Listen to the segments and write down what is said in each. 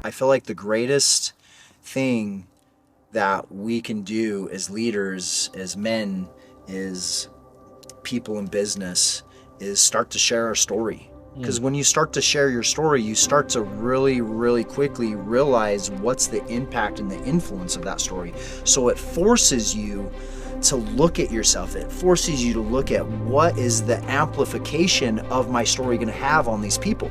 I feel like the greatest thing that we can do as leaders, as men, as people in business, is start to share our story. Because when you start to share your story, you start to really, really quickly realize what's the impact and the influence of that story. So it forces you to look at yourself. It forces you to look at what is the amplification of my story going to have on these people.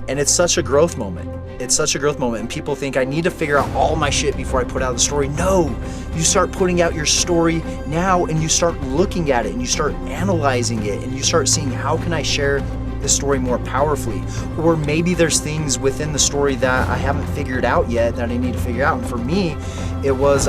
And it's such a growth moment. It's such a growth moment. And people think I need to figure out all my shit before I put out the story. No, you start putting out your story now, and you start looking at it, and you start analyzing it, and you start seeing, how can I share the story more powerfully? Or maybe there's things within the story that I haven't figured out yet that I need to figure out. And for me, it was